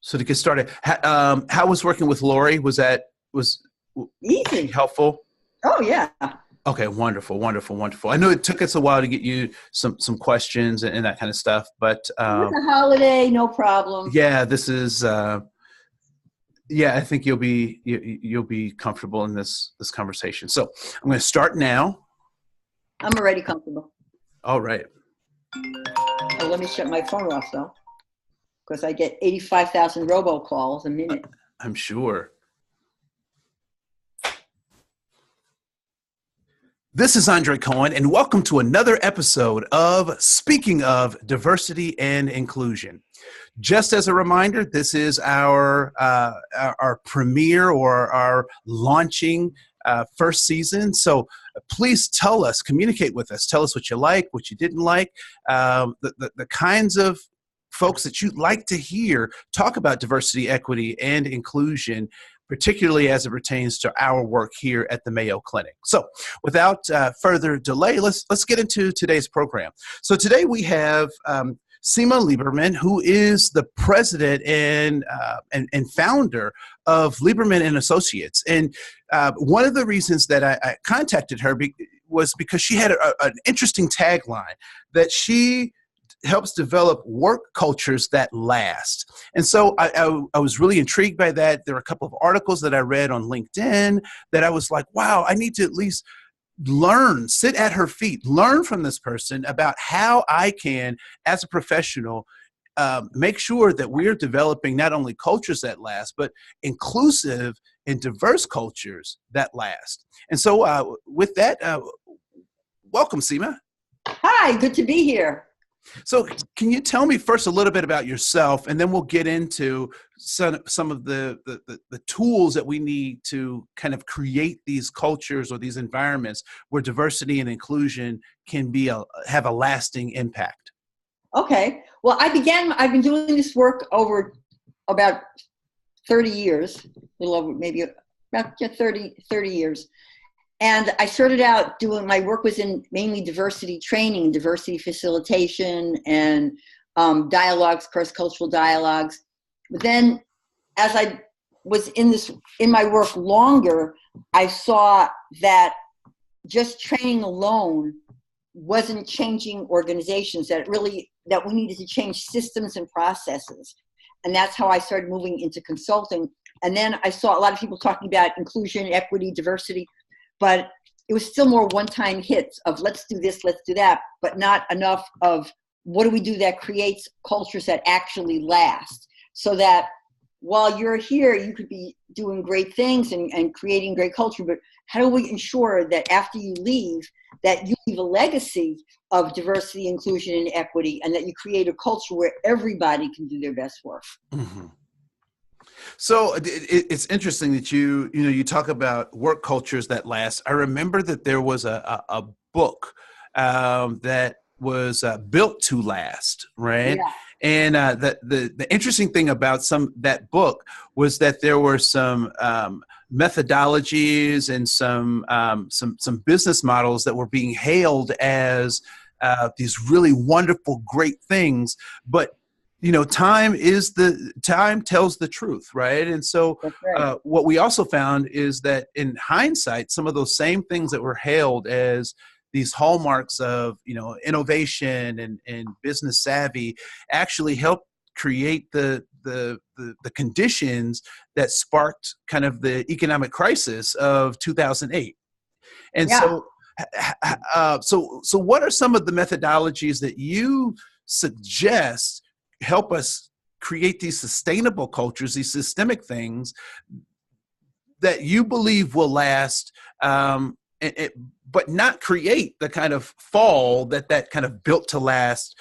So to get started, how was working with Lori? Was she Easy. helpful? Oh, yeah. Okay, wonderful, wonderful, wonderful. I know it took us a while to get you some questions and that kind of stuff, but With a holiday, no problem. yeah, this is yeah. I think you'll be comfortable in this conversation. So I'm going to start now. I'm already comfortable. All right. Oh, let me shut my phone off, though, because I get 85,000 robocalls a minute. I'm sure. This is Andre Koen, and welcome to another episode of Speaking of Diversity and Inclusion. Just as a reminder, this is our premiere or our launching first season. So please tell us, communicate with us, tell us what you like, what you didn't like, the kinds of folks that you'd like to hear talk about diversity, equity, and inclusion, particularly as it pertains to our work here at the Mayo Clinic. So without further delay, let's get into today's program. So today we have Seema Lieberman, who is the president and founder of Lieberman and Associates. And one of the reasons that I contacted her was because she had an interesting tagline that she helps develop work cultures that last. And so I was really intrigued by that. There were a couple of articles that I read on LinkedIn that I was like, wow, I need to at least learn, sit at her feet, learn from this person about how I can, as a professional, make sure that we're developing not only cultures that last, but inclusive and diverse cultures that last. And so with that, welcome, Seema. Hi, good to be here. So can you tell me first a little bit about yourself, and then we'll get into some of the tools that we need to kind of create these cultures or these environments where diversity and inclusion can have a lasting impact. Okay. Well, I've been doing this work over about 30 years, a little over, maybe about 30 years. And I started out my work was in mainly diversity training, diversity facilitation, and dialogues, cross-cultural dialogues. But then as I was in my work longer, I saw that just training alone wasn't changing organizations, that we needed to change systems and processes. And that's how I started moving into consulting. And then I saw a lot of people talking about inclusion, equity, diversity, but it was still more one-time hits of let's do this, let's do that, but not enough of what do we do that creates cultures that actually last, so that while you're here, you could be doing great things and creating great culture, but how do we ensure that after you leave, that you leave a legacy of diversity, inclusion, and equity, and that you create a culture where everybody can do their best work? Mm-hmm. So it's interesting that you talk about work cultures that last. I remember that there was a book that was built to last, right? Yeah. And the interesting thing about that book was that there were some methodologies and some business models that were being hailed as these really wonderful, great things, but time tells the truth, right? And so right. What we also found is that in hindsight, some of those same things that were hailed as these hallmarks of, innovation and business savvy actually helped create the conditions that sparked kind of the economic crisis of 2008. And yeah. So what are some of the methodologies that you suggest help us create these sustainable cultures, these systemic things that you believe will last, but not create the kind of fall that kind of built to last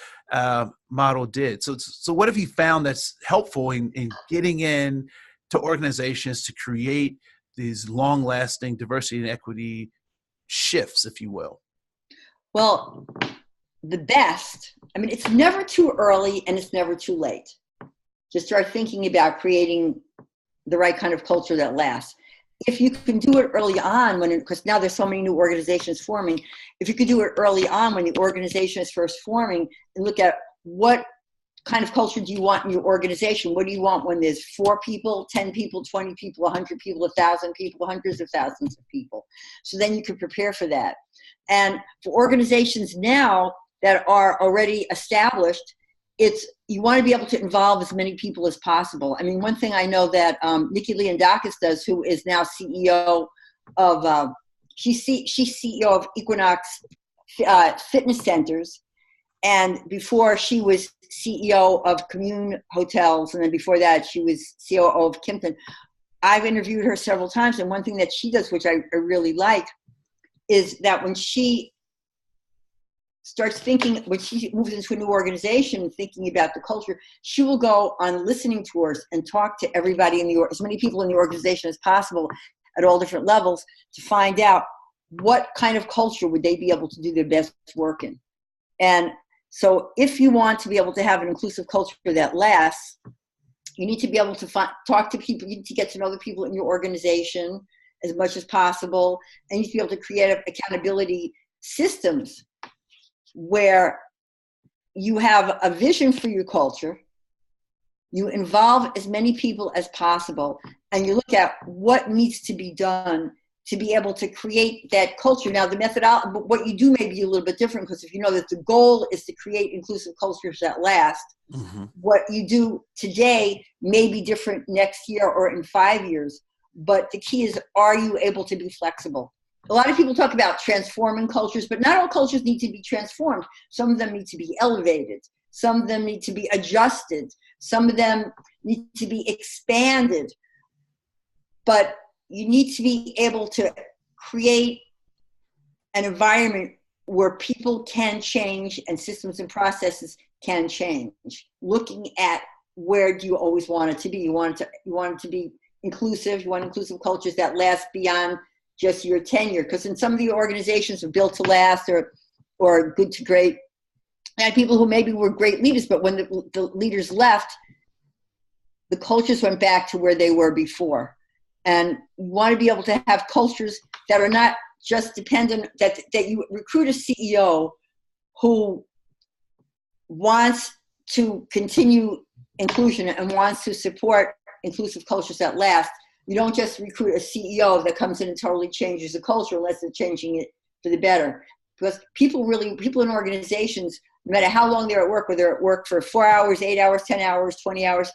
model did? So what have you found that's helpful in getting in to organizations to create these long-lasting diversity and equity shifts, if you will? Well, the best, it's never too early and it's never too late to start thinking about creating the right kind of culture that lasts. If you can do it early on, because now there's so many new organizations forming, if you could do it early on when the organization is first forming and look at what kind of culture do you want in your organization? What do you want when there's 4 people, 10 people, 20 people, 100 people, 1,000 people, hundreds of thousands of people? So then you can prepare for that. And for organizations now that are already established, you want to be able to involve as many people as possible. I mean, one thing I know that Nikki Leondakis does, who is now CEO of, she's CEO of Equinox Fitness Centers. And before, she was CEO of Commune Hotels. And then before that, she was COO of Kimpton. I've interviewed her several times. And one thing that she does, which I really like, is that when she starts thinking, when she moves into a new organization, thinking about the culture, she will go on listening tours and talk to everybody as many people in the organization as possible at all different levels to find out what kind of culture would they be able to do their best work in. And so if you want to be able to have an inclusive culture that lasts, you need to be able to talk to people. You need to get to know the people in your organization as much as possible. And you need to be able to create accountability systems where you have a vision for your culture, you involve as many people as possible, and you look at what needs to be done to be able to create that culture. Now, the methodology, what you do may be a little bit different, because if you know that the goal is to create inclusive cultures that last, what you do today may be different next year or in 5 years. But the key is, are you able to be flexible? A lot of people talk about transforming cultures, but not all cultures need to be transformed. Some of them need to be elevated. Some of them need to be adjusted. Some of them need to be expanded. But you need to be able to create an environment where people can change and systems and processes can change. Looking at where do you always want it to be? You want it to be inclusive. You want inclusive cultures that last beyond just your tenure. Because in some of the organizations are built to last or good to great, and people who maybe were great leaders, but when the leaders left, the cultures went back to where they were before. And you want to be able to have cultures that are not just dependent, that you recruit a CEO who wants to continue inclusion and wants to support inclusive cultures that last. You don't just recruit a CEO that comes in and totally changes the culture unless they're changing it for the better. Because people in organizations, no matter how long they're at work, whether they're at work for 4 hours, 8 hours, 10 hours, 20 hours,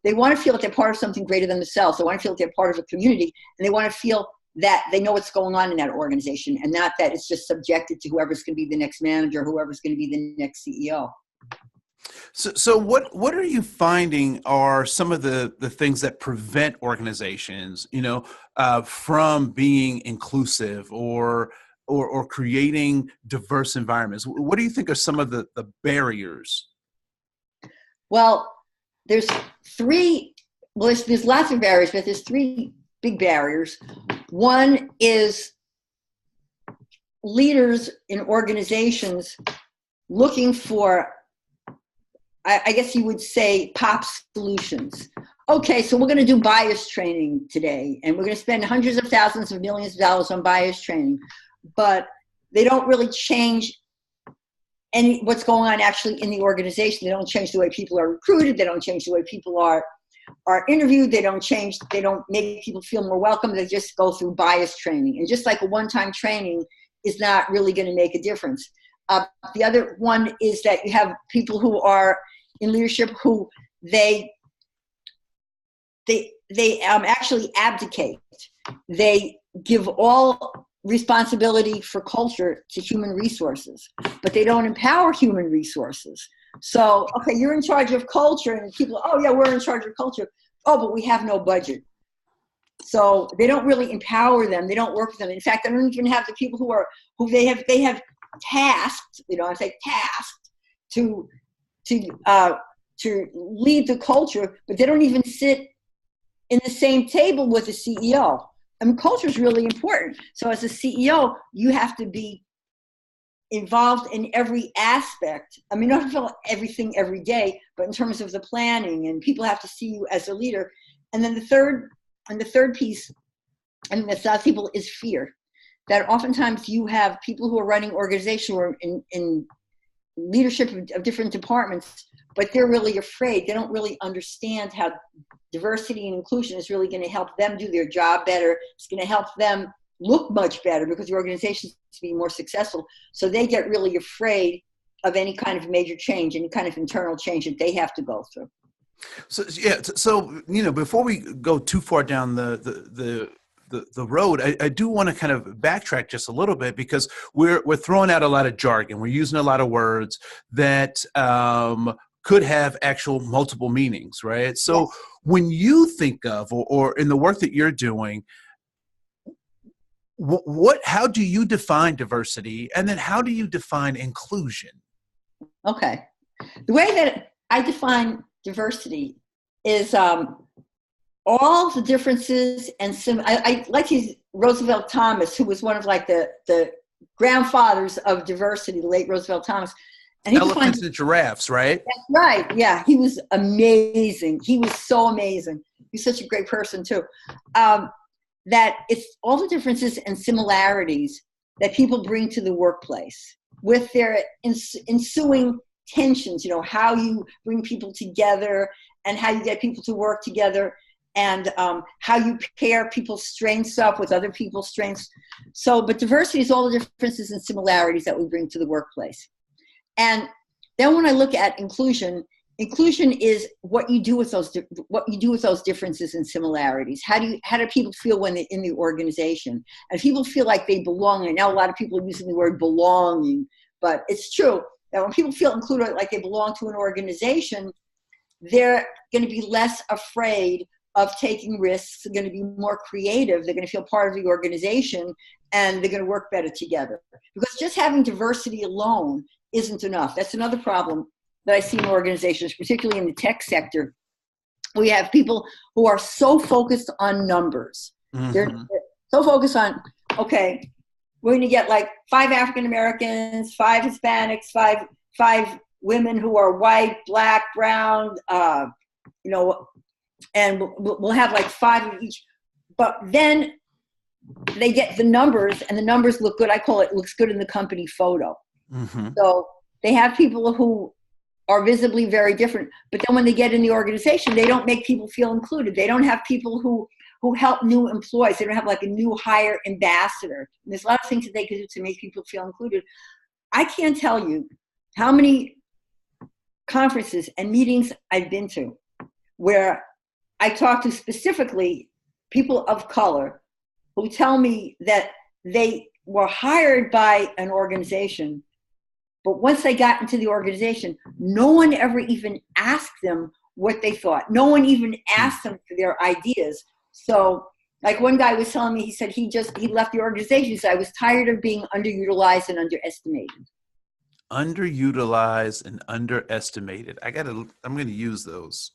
they want to feel that they're part of something greater than themselves. They want to feel that they're part of a community, and they want to feel that they know what's going on in that organization, and not that it's just subjected to whoever's going to be the next manager, whoever's going to be the next CEO. So what are you finding are some of the things that prevent organizations, from being inclusive or creating diverse environments? What do you think are some of the barriers? Well, there's lots of barriers, but there's 3 big barriers. One is leaders in organizations looking for, I guess you would say, pop solutions. Okay, so we're going to do bias training today, and we're going to spend hundreds of thousands of millions of dollars on bias training, but they don't really change what's going on actually in the organization. They don't change the way people are recruited. They don't change the way people are interviewed. They don't make people feel more welcome. They just go through bias training. And just like a one-time training is not really going to make a difference. The other one is that you have people who are in leadership who they actually abdicate. They give all responsibility for culture to human resources, but they don't empower human resources. So, okay, you're in charge of culture, and people, oh yeah, we're in charge of culture. Oh, but we have no budget. So they don't really empower them. They don't work with them. In fact, they don't even have the people who they have tasked, tasked to lead the culture, but they don't even sit in the same table with the CEO. I mean, culture is really important. So as a CEO, you have to be involved in every aspect. I mean, not everything every day, but in terms of the planning, and people have to see you as a leader. And then the third piece, and that stops people, is fear. That oftentimes you have people who are running organizations who are in leadership of different departments, but they're really afraid. They don't really understand how diversity and inclusion is really going to help them do their job better. It's going to help them look much better because the organization is to be more successful. So they get really afraid of any kind of major change, any kind of internal change that they have to go through. So yeah, so before we go too far down the road, I do want to kind of backtrack just a little bit, because we're throwing out a lot of jargon. We're using a lot of words that could have actual multiple meanings, right? So yes. When you think of, or in the work that you're doing, how do you define diversity, and then how do you define inclusion? Okay, the way that I define diversity is all the differences, and I like to use Roosevelt Thomas, who was one of like the grandfathers of diversity, the late Roosevelt Thomas. And he Elephants and giraffes, right? That's right. Yeah, he was amazing. He was so amazing. He's such a great person too. That it's all the differences and similarities that people bring to the workplace with their ensuing tensions, how you bring people together and how you get people to work together, and how you pair people's strengths up with other people's strengths. But diversity is all the differences and similarities that we bring to the workplace. And then when I look at inclusion is what you do with those differences and similarities. How do people feel when they're in the organization? And people feel like they belong. And now a lot of people are using the word belonging, but it's true that when people feel included, like they belong to an organization, they're going to be less afraid of taking risks. They're going to be more creative. They're going to feel part of the organization, and they're going to work better together. Because just having diversity alone isn't enough. That's another problem that I see in organizations, particularly in the tech sector. We have people who are so focused on numbers. Mm-hmm. They're so focused on, okay, we're going to get like 5 African Americans, 5 Hispanics, five women who are white, black, brown, and we'll have like 5 of each. But then they get the numbers, and the numbers look good. I call it looks good in the company photo. Mm-hmm. So they have people who are visibly very different, but then when they get in the organization, they don't make people feel included. They don't have people who help new employees. They don't have like a new hire ambassador. And there's a lot of things that they can do to make people feel included. I can't tell you how many conferences and meetings I've been to where I talk to specifically people of color who tell me that they were hired by an organization, but once they got into the organization, no one ever even asked them what they thought. No one even asked them for their ideas. So like one guy was telling me, he said he left the organization. He said, I was tired of being underutilized and underestimated. Underutilized and underestimated. I'm going to use those,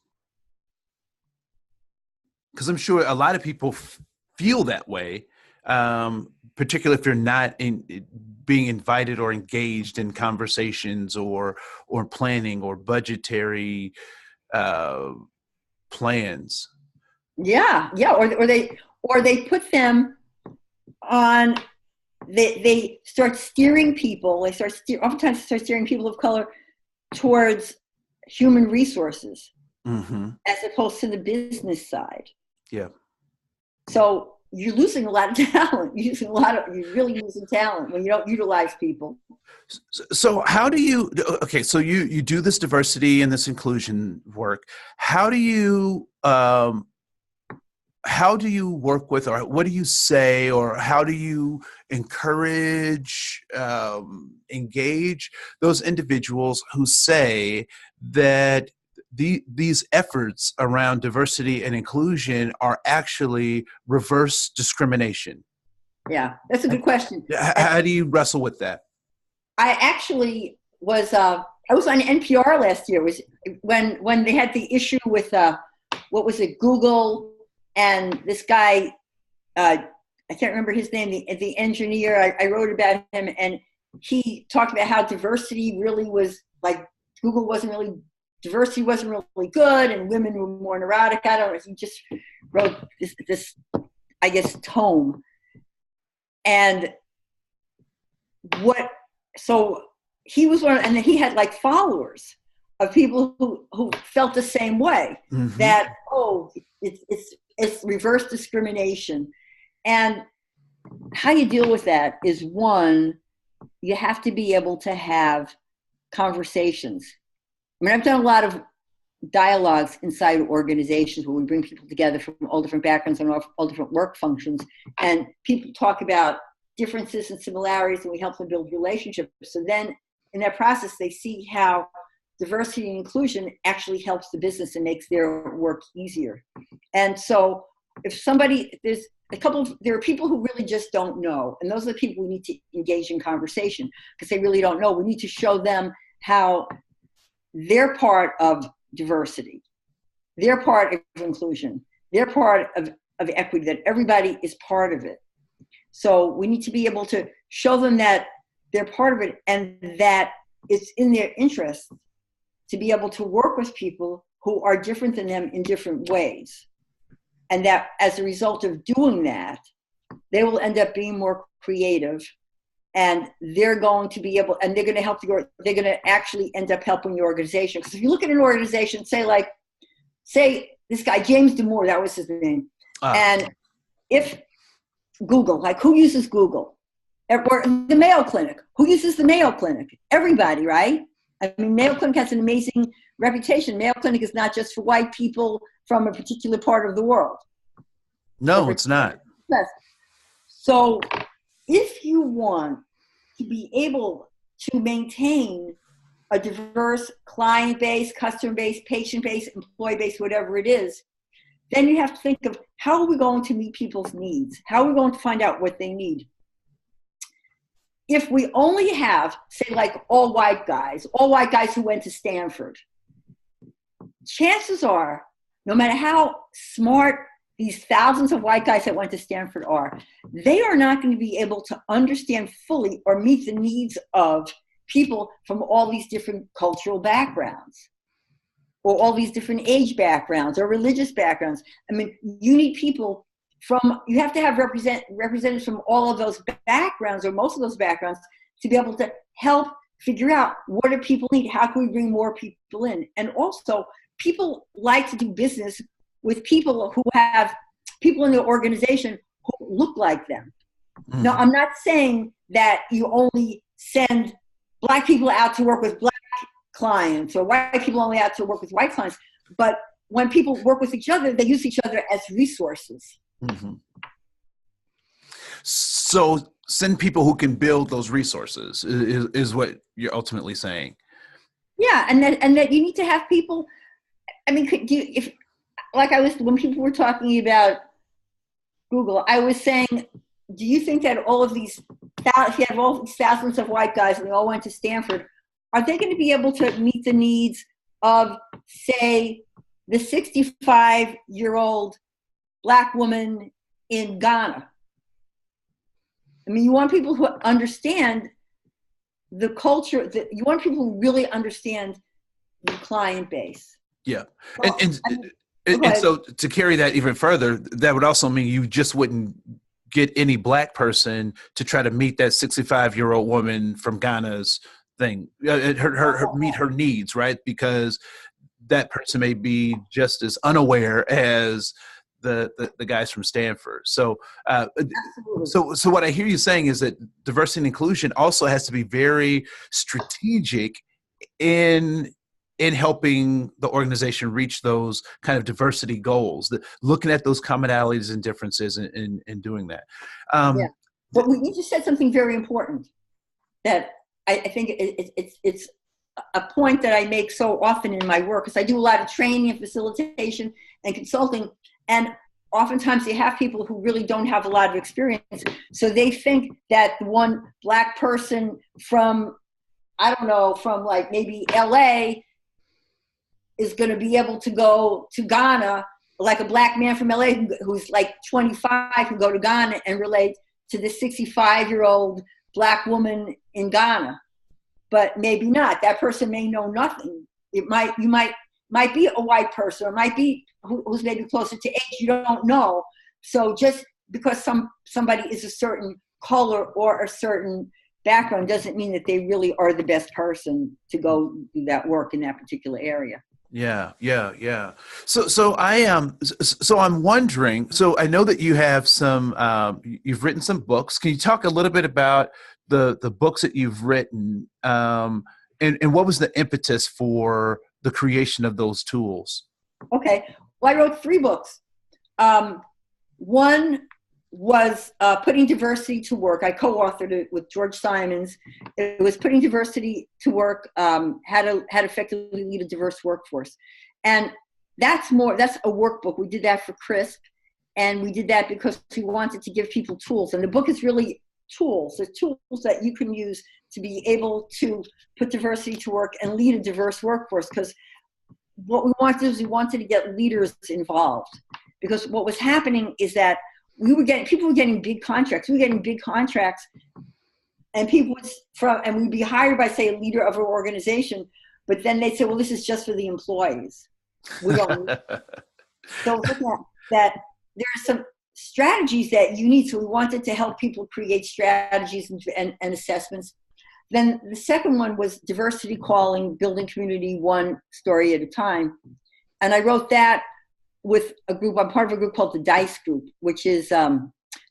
because I'm sure a lot of people feel that way, particularly if you're not being invited or engaged in conversations or planning or budgetary plans. Yeah. Or they put them on. They start steering people. Oftentimes start steering people of color towards human resources, mm-hmm. as opposed to the business side. Yeah. So you're losing a lot of talent. You're really losing talent when you don't utilize people. So how do you? Okay, so you do this diversity and this inclusion work. How do you work with, or what do you say, or how do you encourage, engage those individuals who say that these efforts around diversity and inclusion are actually reverse discrimination? Yeah, that's a good question. How do you wrestle with that? I actually was I was on NPR last year. Was when they had the issue with what was it, Google, and this guy, I can't remember his name, the engineer. I wrote about him, and he talked about how diversity really was like diversity wasn't really good, and women were more neurotic. I don't know. He just wrote this I guess, tome. And so he was one, and then he had like followers of people who felt the same way, Mm-hmm. that, oh, it's reverse discrimination. And how you deal with that is, one, you have to be able to have conversations. I mean, I've done a lot of dialogues inside organizations where we bring people together from all different backgrounds and all different work functions, and people talk about differences and similarities, and we help them build relationships. So then in that process, they see how diversity and inclusion actually helps the business and makes their work easier. And so if somebody, there are people who really just don't know, and those are the people we need to engage in conversation, because they really don't know. We need to show them how they're part of diversity, they're part of inclusion, they're part of equity, that everybody is part of it. So we need to be able to show them that they're part of it, and that it's in their interest to be able to work with people who are different than them in different ways. And that as a result of doing that, they will end up being more creative, and they're going to be able, and they're going to help they're going to actually end up helping the organization. Because if you look at an organization, say this guy, James Damore, that was his name. And if Google, like, who uses Google? Or the Mayo Clinic, who uses the Mayo Clinic? Everybody, right? I mean, Mayo Clinic has an amazing reputation. Mayo Clinic is not just for white people from a particular part of the world. No, it's not. So if you want to be able to maintain a diverse client base, customer base, patient base, employee base, whatever it is, then you have to think of, how are we going to meet people's needs? How are we going to find out what they need? If we only have, say, like all white guys who went to Stanford, chances are, no matter how smart these thousands of white guys that went to Stanford are, they are not going to be able to understand fully or meet the needs of people from all these different cultural backgrounds, or all these different age backgrounds or religious backgrounds. I mean, you need people you have to have representatives from all of those backgrounds, or most of those backgrounds, to be able to help figure out what do people need, how can we bring more people in. And also, people like to do business with people who have people in the organization who look like them. Mm-hmm. Now, I'm not saying that you only send Black people out to work with Black clients, or white people only out to work with white clients, but when people work with each other, they use each other as resources. Mm-hmm. So send people who can build those resources is what you're ultimately saying. Yeah, and that you need to have people. I mean, when people were talking about Google, I was saying, do you think that if you have all these thousands of white guys and they all went to Stanford, are they going to be able to meet the needs of, say, the 65-year-old Black woman in Ghana? I mean, you want people who understand the culture, you want people who really understand the client base. Yeah. And so to carry that even further, that would also mean you just wouldn't get any Black person to try to meet that 65-year-old woman from Ghana's thing, meet her needs, right? Because that person may be just as unaware as the guys from Stanford. So, so what I hear you saying is that diversity and inclusion also has to be very strategic in helping the organization reach those kind of diversity goals, looking at those commonalities and differences and doing that. Yeah. But you just said something very important that I think it's a point that I make so often in my work, because I do a lot of training and facilitation and consulting, and oftentimes you have people who really don't have a lot of experience, so they think that the one Black person from, I don't know, from like maybe LA is going to be able to go to Ghana, like a Black man from LA who's like 25 can go to Ghana and relate to the 65-year-old Black woman in Ghana. But maybe not. That person may know nothing. You might be a white person, or might be who's maybe closer to age. You don't know. So just because somebody is a certain color or a certain background doesn't mean that they really are the best person to go do that work in that particular area. Yeah, yeah, yeah. So I am. So I'm wondering. So I know that you have some. You've written some books. Can you talk a little bit about the books that you've written, and what was the impetus for the creation of those tools? Okay. Well, I wrote 3 books. One was Putting Diversity to Work. I co-authored it with George Simons. It was Putting Diversity to Work, how to effectively lead a diverse workforce. And that's a workbook. We did that for CRISP, and we did that because we wanted to give people tools. And the book is really tools. There's tools that you can use to be able to put diversity to work and lead a diverse workforce. Because what we wanted is we wanted to get leaders involved. Because what was happening is that people were getting big contracts. We were getting big contracts, and and we'd be hired by, say, a leader of an organization, but then they'd say, well, this is just for the employees. We don't need it. So looking at that, there are some strategies that you need. So we wanted to help people create strategies and assessments. Then the second one was Diversity Calling, Building Community One Story at a Time. And I wrote that with a group. I'm part of a group called the DICE Group, which is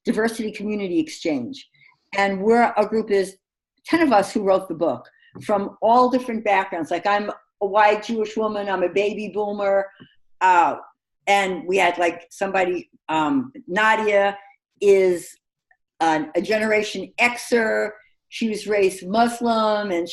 Diversity Community Exchange. And a group is 10 of us who wrote the book from all different backgrounds. Like, I'm a white Jewish woman, I'm a baby boomer. And we had like somebody, Nadia is a Generation Xer. She was raised Muslim, and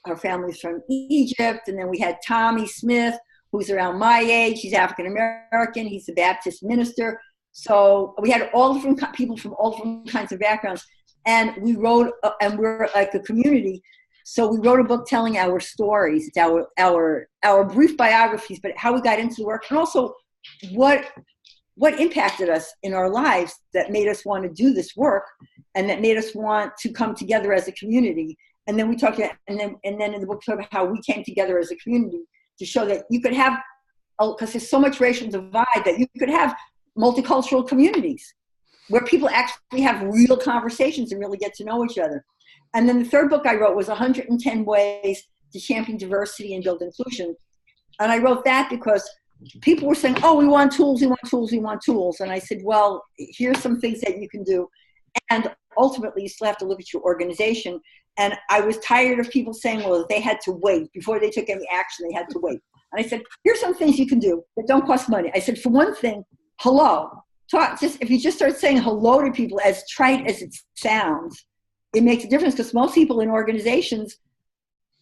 her family's from Egypt. And then we had Tommy Smith, who's around my age. He's African-American. He's a Baptist minister. So we had all different people from all different kinds of backgrounds. And we wrote, and we're like a community. So we wrote a book telling our stories. It's our brief biographies, but how we got into the work, and also what impacted us in our lives that made us want to do this work, and that made us want to come together as a community. And then we talked about, and then in the book talk about how we came together as a community to show that you could have, because there's so much racial divide, that you could have multicultural communities where people actually have real conversations and really get to know each other. And then the third book I wrote was 110 Ways to Champion Diversity and Build Inclusion. And I wrote that because people were saying, oh, we want tools, we want tools, we want tools. And I said, well, here's some things that you can do. And ultimately, you still have to look at your organization. And I was tired of people saying, well, they had to wait. Before they took any action, they had to wait. And I said, here's some things you can do that don't cost money. I said, for one thing, hello. If you just start saying hello to people, as trite as it sounds, it makes a difference, because most people in organizations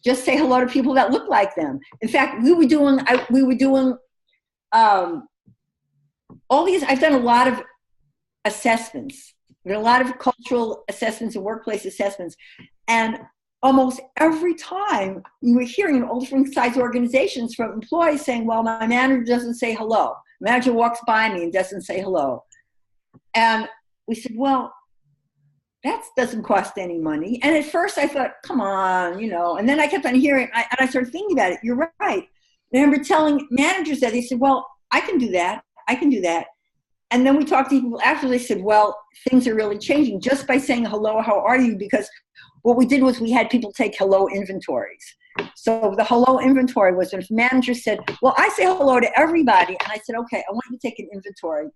just say hello to people that look like them. In fact, we were doing all these. I've done a lot of assessments. There are a lot of cultural assessments and workplace assessments. And almost every time we were hearing in all different size organizations from employees saying, well, my manager doesn't say hello. Manager walks by me and doesn't say hello. And we said, well, that doesn't cost any money. And at first I thought, come on, and then I kept on hearing, and I started thinking about it. You're right. I remember telling managers that. They said, well, I can do that. I can do that. And then we talked to people after. They said, well, things are really changing just by saying hello, how are you? Because what we did was we had people take hello inventories. So the hello inventory was when managers said, well, I say hello to everybody. And I said, okay, I want you to take an inventory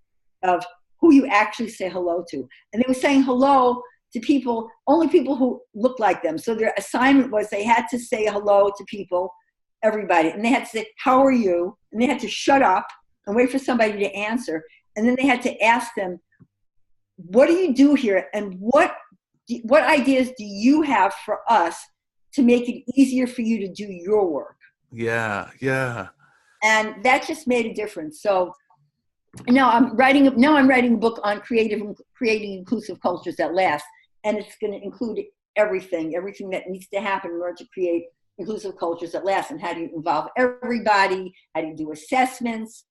of who you actually say hello to. And they were saying hello to people, only people who look like them. So their assignment was they had to say hello to people, everybody. And they had to say, how are you? And they had to shut up and wait for somebody to answer. And then they had to ask them, what do you do here? And what ideas do you have for us to make it easier for you to do your work? Yeah, yeah. And that just made a difference. So now I'm writing a book on creating inclusive cultures that last. And it's going to include everything that needs to happen in order to create inclusive cultures that last. And how do you involve everybody? How do you do assessments?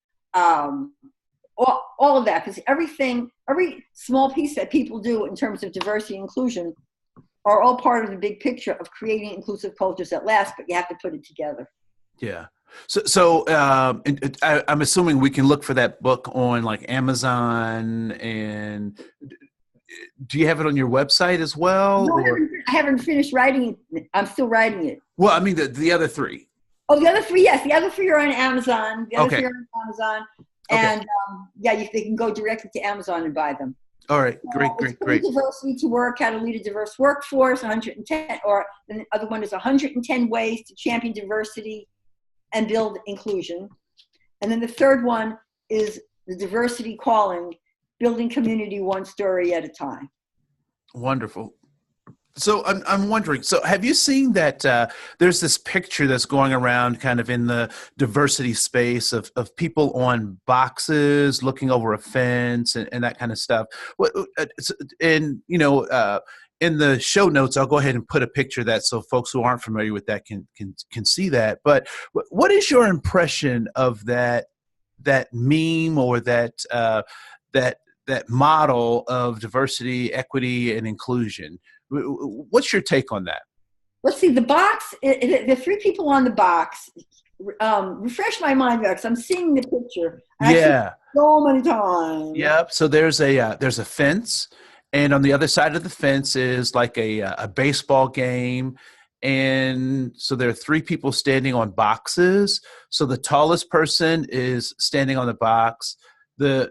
All of that, because every small piece that people do in terms of diversity and inclusion are all part of the big picture of creating inclusive cultures that last, but you have to put it together. Yeah. So I'm assuming we can look for that book on like Amazon, and do you have it on your website as well? No, Or? I haven't finished writing it. I'm still writing it. Well, I mean, the other three. Oh, the other three, yes. The other three are on Amazon. The other Okay. three are on Amazon. Okay. And they can go directly to Amazon and buy them. All right. Great. Diversity to work, how to lead a diverse workforce, 110, or the other one is 110 ways to champion diversity and build inclusion. And then the third one is the diversity calling, building community one story at a time. Wonderful. So I'm wondering, so have you seen that there's this picture that's going around kind of in the diversity space of people on boxes looking over a fence and that kind of stuff? And, in the show notes, I'll go ahead and put a picture of that so folks who aren't familiar with that can see that. But what is your impression of that meme or that model of diversity, equity, and inclusion? What's your take on that? Let's see, the box, the three people on the box, refresh my mind because I'm seeing the picture. Yeah. So many times. Yep. So there's a fence, and on the other side of the fence is like a baseball game. And so there are three people standing on boxes. So the tallest person is standing on the box. A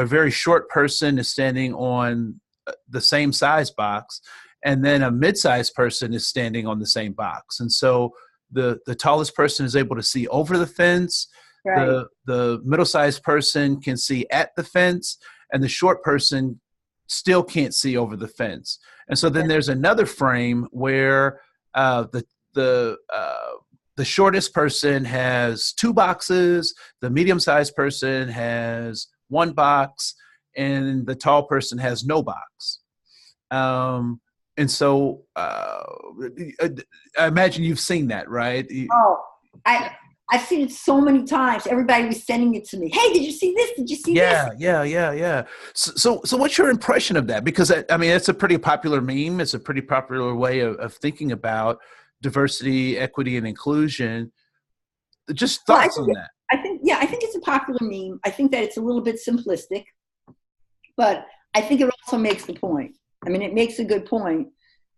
very short person is standing on the same size box, and then a mid-sized person is standing on the same box. And so the tallest person is able to see over the fence. Right. The middle-sized person can see at the fence, and the short person still can't see over the fence. And so then there's another frame where the shortest person has two boxes, the medium-sized person has one box, and the tall person has no box. And so I imagine you've seen that, right? Oh, I've seen it so many times. Everybody was sending it to me. Hey, did you see this? Did you see this? Yeah. So what's your impression of that? Because I mean, it's a pretty popular meme. It's a pretty popular way of thinking about diversity, equity, and inclusion. Just thoughts on that. I think it's a popular meme. I think that it's a little bit simplistic, but I think it also makes the point. I mean, it makes a good point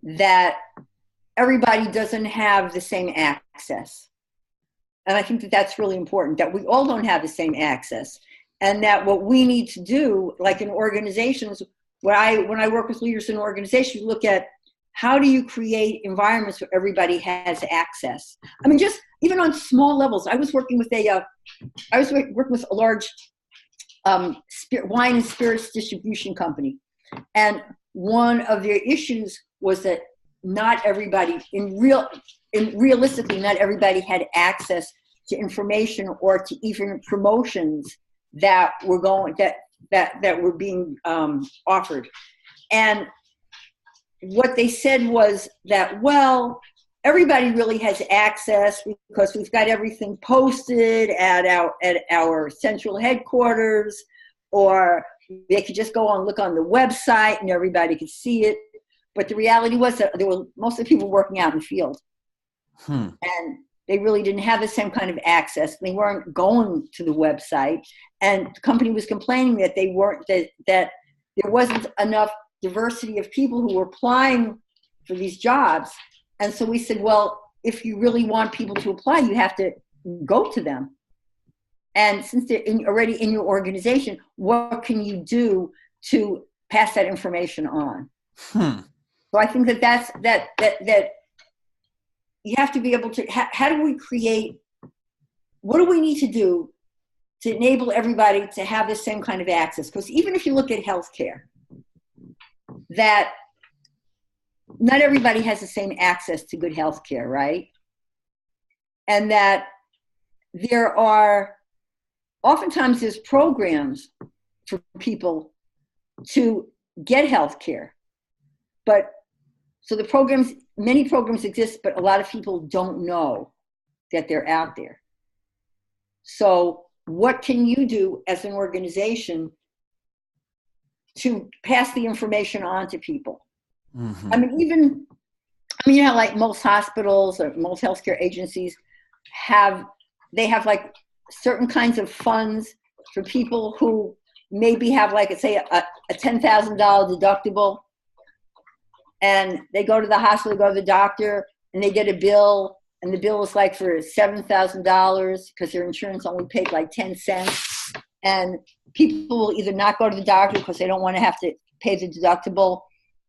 that everybody doesn't have the same access. And I think that that's really important, that we all don't have the same access. And that what we need to do, like in organizations, when I work with leaders in organizations, look at how do you create environments where everybody has access? I mean, just even on small levels. I was working with a large wine and spirits distribution company, and one of their issues was that not everybody, realistically, not everybody had access to information or to even promotions that were being offered. And what they said was that, well, everybody really has access because we've got everything posted at our central headquarters, or they could just go and look on the website and everybody could see it. But the reality was that most of the people working out in the field. And they really didn't have the same kind of access. They weren't going to the website. And the company was complaining that that there wasn't enough diversity of people who were applying for these jobs. And so we said, well, if you really want people to apply, you have to go to them. And since they're already in your organization, what can you do to pass that information on? So I think that you have to be able to, how do we create, what do we need to do to enable everybody to have the same kind of access? Because even if you look at healthcare, that not everybody has the same access to good healthcare, right? And that oftentimes there's programs for people to get healthcare. But so many programs exist, but a lot of people don't know that they're out there. So what can you do as an organization to pass the information on to people? I mean, like most hospitals or most healthcare agencies have like certain kinds of funds for people who maybe have like, say, a $10,000 deductible, and they go to the hospital, go to the doctor, and they get a bill, and the bill is like for $7,000 because their insurance only paid like 10 cents. And people will either not go to the doctor because they don't want to have to pay the deductible,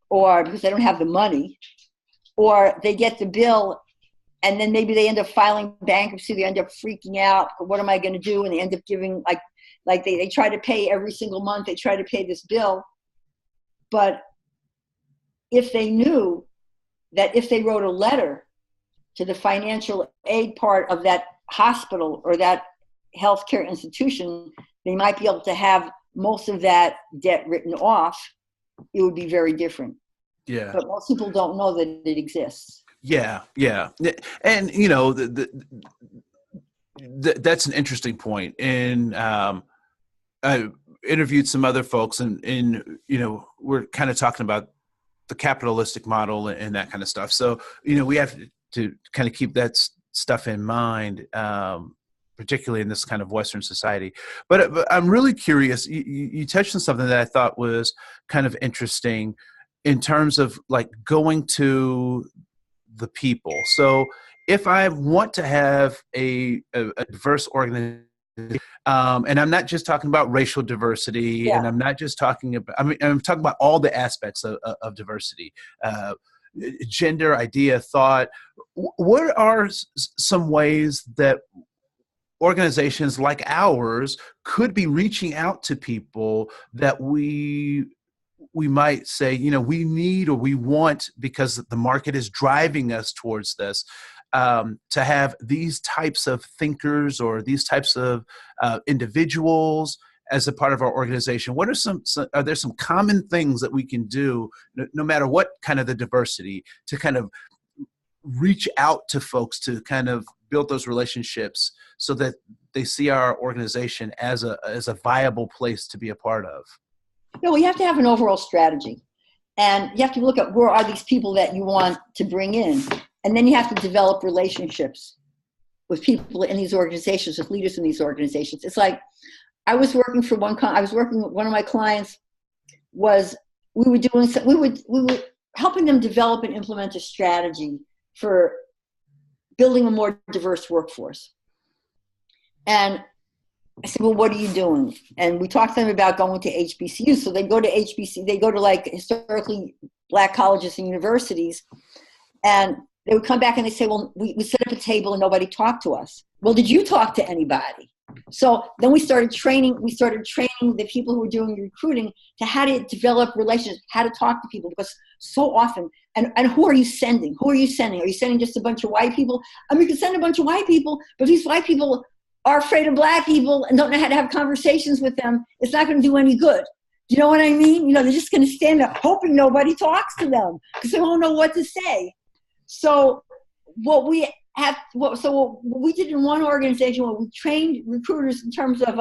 or because they don't have the money, or they get the bill and then maybe they end up filing bankruptcy. They end up freaking out. What am I going to do? And they end up giving like they try to pay every single month. They try to pay this bill. But if they knew that if they wrote a letter to the financial aid part of that hospital or that healthcare institution, they might be able to have most of that debt written off, it would be very different. Yeah. But most people don't know that it exists. Yeah. Yeah. And, you know, that's an interesting point. And I interviewed some other folks and, you know, we're kind of talking about the capitalistic model and that kind of stuff. So, you know, we have to kind of keep that stuff in mind, particularly in this kind of Western society. But I'm really curious. You touched on something that I thought was kind of interesting in terms of like going to the people. So if I want to have a diverse organization, and I'm not just talking about racial diversity, and I'm not just talking about, I mean, I'm talking about all the aspects of diversity, gender, idea, thought. What are some ways that organizations like ours could be reaching out to people that we might say, you know, we need or we want, because the market is driving us towards this, to have these types of thinkers or these types of individuals as a part of our organization? What are are there some common things that we can do, no matter what kind of the diversity, to kind of reach out to folks to kind of build those relationships so that they see our organization as a viable place to be a part of? No, you have to have an overall strategy, and you have to look at where are these people that you want to bring in, and then you have to develop relationships with people in these organizations, with leaders in these organizations. It's like I was working for one of my clients was we were helping them develop and implement a strategy for building a more diverse workforce. And I said, well, what are you doing? And we talked to them about going to HBCUs. So they go to HBC, they go to like historically Black colleges and universities. And they would come back and they say, well, we set up a table and nobody talked to us. Well, did you talk to anybody? So then we started training the people who were doing recruiting to how to develop relationships, how to talk to people, because so often, and who are you sending? Who are you sending? Are you sending just a bunch of white people? I mean, you can send a bunch of white people, but these white people are afraid of Black people and don't know how to have conversations with them. It's not going to do any good. Do you know what I mean? You know, they're just going to stand up hoping nobody talks to them because they won't know what to say. So what we did in one organization, where we trained recruiters in terms of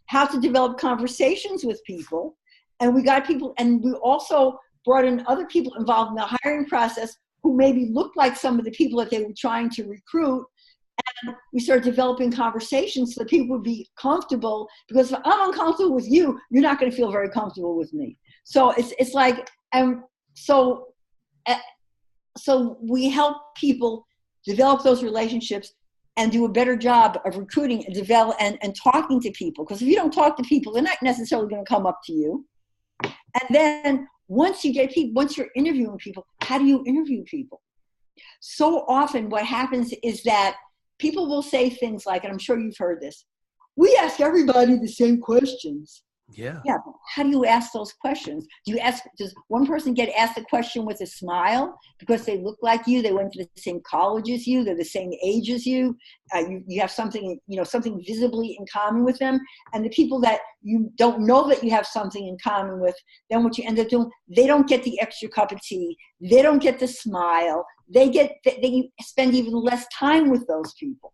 how to develop conversations with people, and we got people, and we also brought in other people involved in the hiring process who maybe looked like some of the people that they were trying to recruit. And we started developing conversations so that people would be comfortable, because if I'm uncomfortable with you, you're not going to feel very comfortable with me. So it's like, so we help people develop those relationships and do a better job of recruiting and develop and talking to people. Because if you don't talk to people, they're not necessarily going to come up to you. And then once you're interviewing people, how do you interview people? So often what happens is that people will say things like, and I'm sure you've heard this, we ask everybody the same questions. Yeah. Yeah. But how do you ask those questions? Does one person get asked a question with a smile because they look like you? They went to the same college as you. They're the same age as you. You have something visibly in common with them. And the people that you don't know that you have something in common with, then what you end up doing, they don't get the extra cup of tea. They don't get the smile. They spend even less time with those people.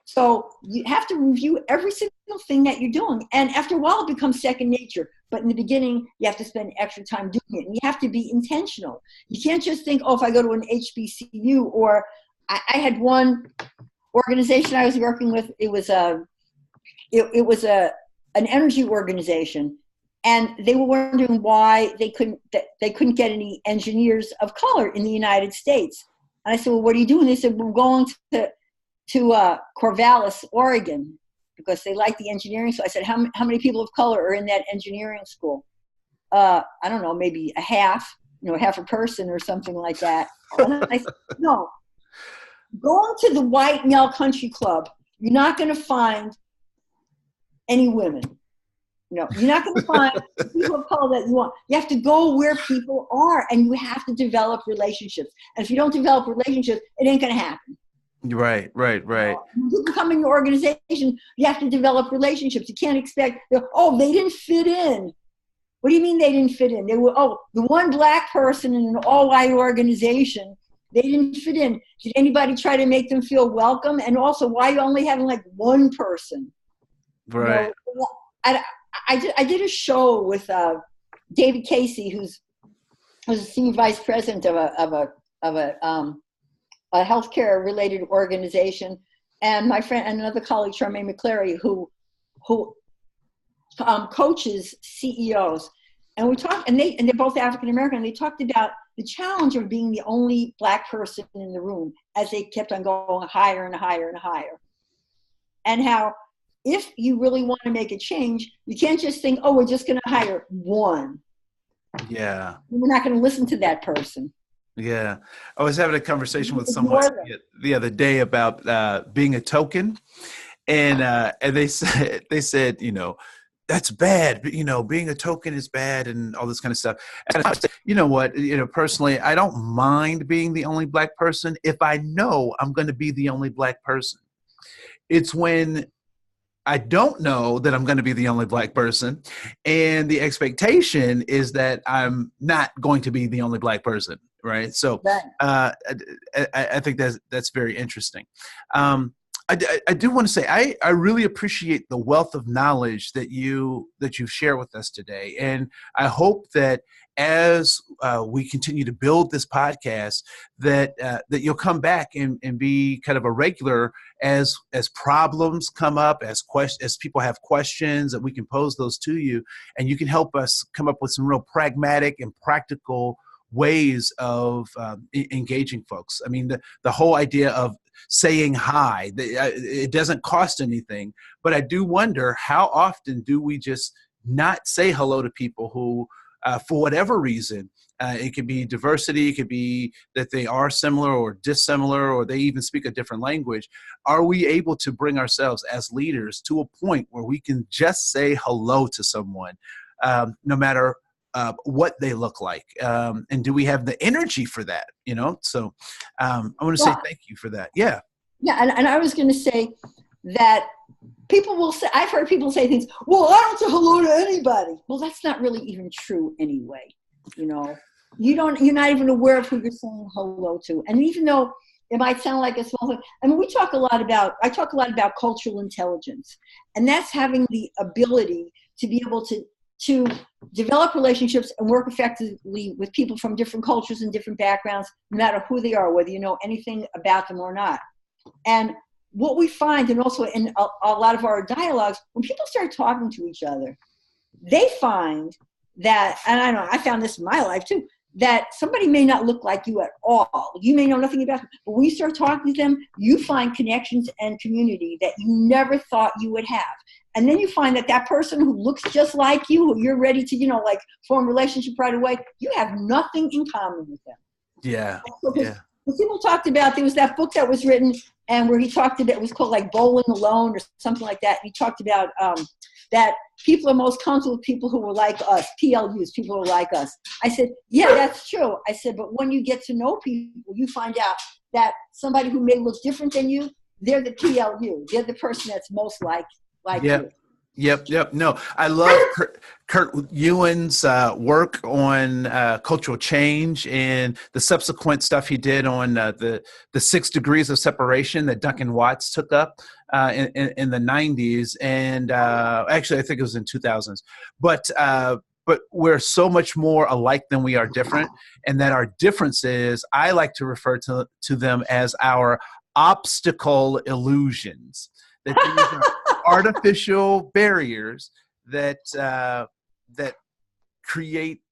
So you have to review every single thing that you're doing. And after a while, it becomes second nature. But in the beginning, you have to spend extra time doing it. And you have to be intentional. You can't just think, oh, if I go to an HBCU, or I had one organization I was working with. It was a an energy organization, and they were wondering why they couldn't get any engineers of color in the United States. And I said, well, what are you doing? They said, we're going to Corvallis, Oregon, because they like the engineering. So I said, how many people of color are in that engineering school? I don't know, maybe half a person or something like that. And I said, no, going to the white male country club, you're not going to find any women. You're not going to find people of color that you want. You have to go where people are, and you have to develop relationships. And if you don't develop relationships, it ain't going to happen. Right. When you come in your organization, you have to develop relationships. You can't expect, they didn't fit in. What do you mean they didn't fit in? They were, the one black person in an all-white organization, they didn't fit in. Did anybody try to make them feel welcome? And also, why are you only having like one person? Right. I did a show with David Casey, who's a senior vice president of a healthcare related organization, and my friend and another colleague, Charmaine McClary, who coaches CEOs, and we talked, and they're both African American. And they talked about the challenge of being the only black person in the room as they kept on going higher and higher and higher, and how if you really want to make a change, you can't just think, we're just going to hire one. Yeah. We're not going to listen to that person. Yeah. I was having a conversation with someone the other day about being a token. And they said, that's bad. Being a token is bad and all this kind of stuff. And I said, you know what, personally, I don't mind being the only black person if I know I'm going to be the only black person. It's when I don't know that I'm going to be the only black person, and the expectation is that I'm not going to be the only black person, right? So I think that's very interesting. I do want to say I really appreciate the wealth of knowledge that you've shared with us today, and I hope that as we continue to build this podcast, that you'll come back and be kind of a regular as problems come up, as people have questions, that we can pose those to you, and you can help us come up with some real pragmatic and practical ways of engaging folks. I mean, the whole idea of saying hi, it doesn't cost anything, but I do wonder, how often do we just not say hello to people who, for whatever reason, it could be diversity, it could be that they are similar or dissimilar, or they even speak a different language. Are we able to bring ourselves as leaders to a point where we can just say hello to someone, no matter what they look like? And do we have the energy for that? So I want to say thank you for that. Yeah. And I was going to say that people will say, I've heard people say things, well, I don't say hello to anybody. Well, that's not really even true anyway. You're not even aware of who you're saying hello to. And even though it might sound like a small thing, I mean, I talk a lot about cultural intelligence, and that's having the ability to be able to develop relationships and work effectively with people from different cultures and different backgrounds, no matter who they are, whether you know anything about them or not. And what we find, and also in a lot of our dialogues, when people start talking to each other, they find that, and I know I found this in my life too, that somebody may not look like you at all. You may know nothing about them, but when you start talking to them, you find connections and community that you never thought you would have. And then you find that person who looks just like you, who you're ready to, form a relationship right away, you have nothing in common with them. Yeah. Yeah. People talked about, there was that book that was written, and where he talked about, it was called like Bowling Alone or something like that. And he talked about that people are most comfortable with people who are like us, PLUs, people who are like us. I said, yeah, that's true. I said, but when you get to know people, you find out that somebody who may look different than you, they're the PLU. They're the person that's most like you. Yep. No, I love Kurt Ewan's work on cultural change and the subsequent stuff he did on the 6 degrees of separation that Duncan Watts took up in the 90s. And actually, I think it was in 2000s. But we're so much more alike than we are different. And that our differences, I like to refer to them as our obstacle illusions. That these artificial barriers that that create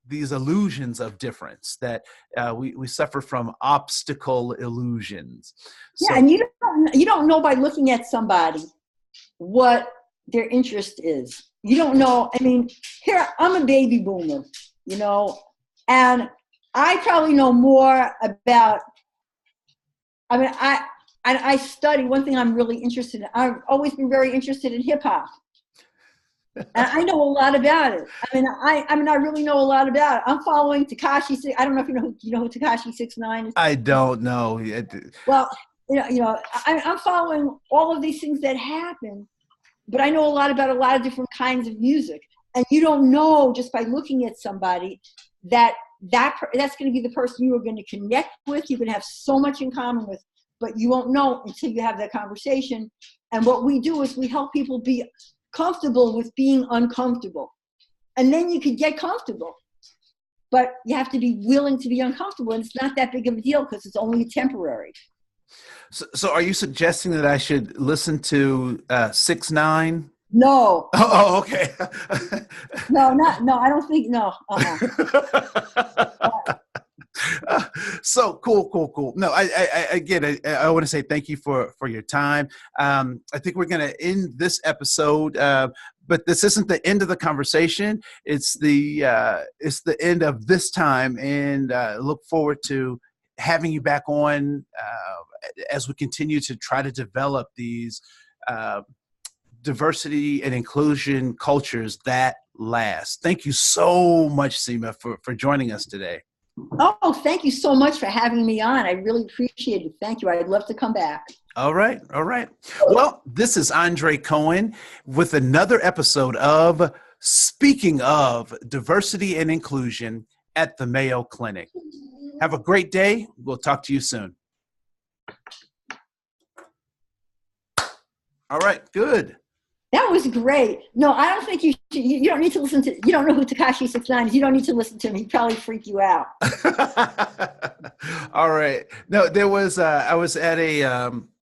these illusions of difference, that we suffer from obstacle illusions. So, yeah, and you don't know by looking at somebody what their interest is. You don't know. I mean, here, I'm a baby boomer, you know, and I probably know more about, I mean, I study, one thing I'm really interested in, I've always been very interested in hip hop. And I know a lot about it. I mean, I really know a lot about it. I'm following Tekashi. I don't know if you know who Tekashi 6ix9ine is. I don't know. Well, I'm following all of these things that happen, but I know a lot about a lot of different kinds of music. And you don't know just by looking at somebody that's going to be the person you are going to connect with. You're going to have so much in common with, but you won't know until you have that conversation. And what we do is we help people be comfortable with being uncomfortable. And then you could get comfortable. But you have to be willing to be uncomfortable. And it's not that big of a deal because it's only temporary. So are you suggesting that I should listen to 6ix9ine? No. Oh, okay. No, I don't think, no. So cool. No, I want to say thank you for your time. I think we're going to end this episode, but this isn't the end of the conversation. It's the end of this time, and look forward to having you back on as we continue to try to develop these diversity and inclusion cultures that last. Thank you so much, Seema, for joining us today. Oh, thank you so much for having me on. I really appreciate it. Thank you. I'd love to come back. All right. Well, this is Andre Koen with another episode of Speaking of Diversity and Inclusion at the Mayo Clinic. Have a great day. We'll talk to you soon. All right. Good. That was great. No, I don't think you don't need to listen to, you don't know who Tekashi 6ix9ine is. You don't need to listen to him. He'd probably freak you out. All right. No, there was, I was at a